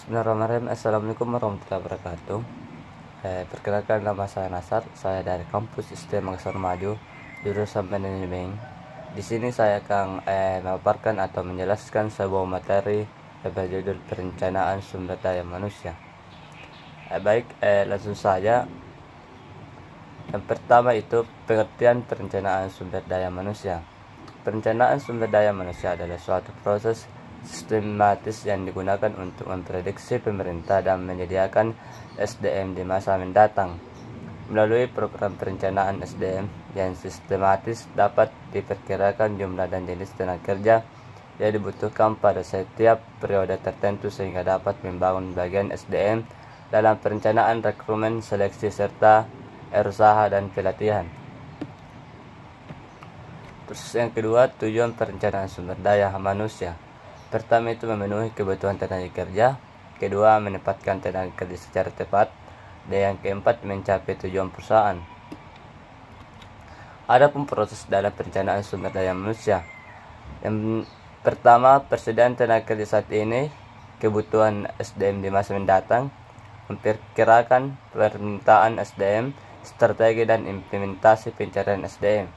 Bismillahirrahmanirrahim. Assalamualaikum warahmatullahi wabarakatuh. Perkenalkan, nama saya Nasar. Saya dari kampus STM Makassar Maju, jurusan manajemen. Di sini saya akan memaparkan atau menjelaskan sebuah materi berjudul perencanaan sumber daya manusia. Langsung saja. Yang pertama itu pengertian perencanaan sumber daya manusia. Perencanaan sumber daya manusia adalah suatu proses sistematis yang digunakan untuk memprediksi pemerintah dan menyediakan SDM di masa mendatang. Melalui program perencanaan SDM yang sistematis dapat diperkirakan jumlah dan jenis tenaga kerja yang dibutuhkan pada setiap periode tertentu sehingga dapat membangun bagian SDM dalam perencanaan rekrutmen, seleksi, serta usaha dan pelatihan. Terus yang kedua, tujuan perencanaan sumber daya manusia. Pertama itu memenuhi kebutuhan tenaga kerja, kedua menempatkan tenaga kerja secara tepat, dan yang keempat mencapai tujuan perusahaan. Adapun proses dalam perencanaan sumber daya manusia. Yang pertama, persediaan tenaga kerja saat ini, kebutuhan SDM di masa mendatang, memperkirakan permintaan SDM, strategi dan implementasi pencarian SDM.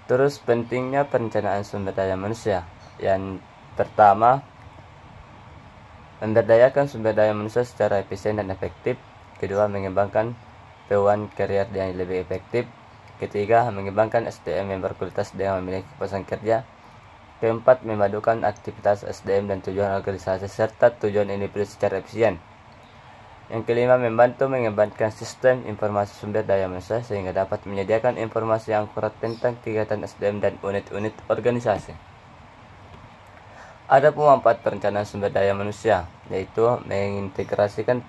Terus pentingnya perencanaan sumber daya manusia. Yang pertama, memberdayakan sumber daya manusia secara efisien dan efektif. Kedua, mengembangkan peluang karier yang lebih efektif. Ketiga, mengembangkan SDM yang berkualitas dengan memiliki kepuasan kerja. Keempat, memadukan aktivitas SDM dan tujuan organisasi serta tujuan individu secara efisien. Yang kelima, membantu mengembangkan sistem informasi sumber daya manusia sehingga dapat menyediakan informasi yang akurat tentang kegiatan SDM dan unit-unit organisasi. Ada manfaat perencanaan sumber daya manusia, yaitu mengintegrasikan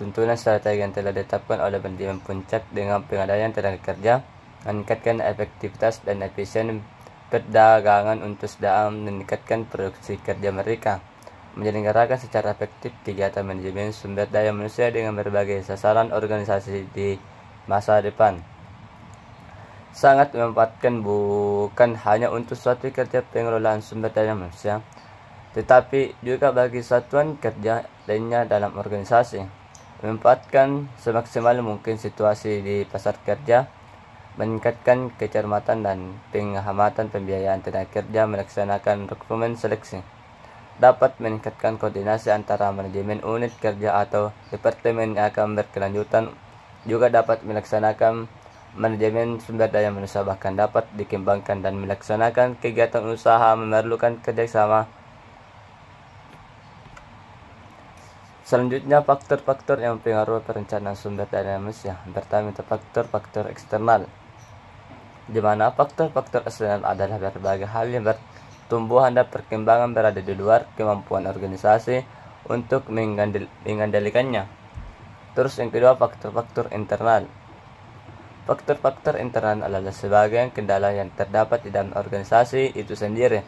tuntunan strategi yang telah ditetapkan oleh manajemen puncak dengan pengadaan tenaga kerja, meningkatkan efektivitas dan efisien perdagangan untuk dalam meningkatkan produksi kerja mereka, menyelenggarakan secara efektif kegiatan manajemen sumber daya manusia dengan berbagai sasaran organisasi di masa depan. Sangat memanfaatkan bukan hanya untuk suatu kerja pengelolaan sumber daya manusia, tetapi juga bagi satuan kerja lainnya dalam organisasi. Memanfaatkan semaksimal mungkin situasi di pasar kerja, meningkatkan kecermatan dan penghematan pembiayaan tenaga kerja, melaksanakan rekrutmen seleksi. Dapat meningkatkan koordinasi antara manajemen unit kerja atau departemen yang akan berkelanjutan, juga dapat melaksanakan manajemen sumber daya manusia, bahkan dapat dikembangkan dan melaksanakan kegiatan usaha memerlukan kerjasama. Selanjutnya, faktor-faktor yang mempengaruhi perencanaan sumber daya manusia. Pertama itu faktor-faktor eksternal, di mana faktor-faktor eksternal adalah berbagai hal yang tumbuhan dan perkembangan berada di luar kemampuan organisasi untuk mengendalikannya. Terus yang kedua, faktor-faktor internal. Faktor-faktor internal adalah sebagian kendala yang terdapat di dalam organisasi itu sendiri.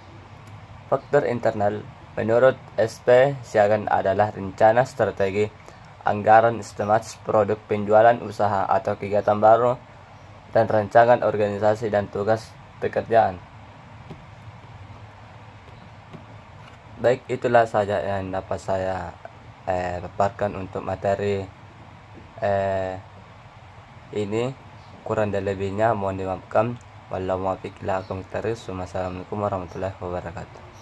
Faktor internal menurut SP Siagan adalah rencana strategi, anggaran, sistematis produk, penjualan usaha atau kegiatan baru, dan rancangan organisasi dan tugas pekerjaan. Baik, itulah saja yang dapat saya paparkan untuk materi ini. Kurang dan lebihnya mohon dimaafkan. Wassalamualaikum warahmatullahi wabarakatuh.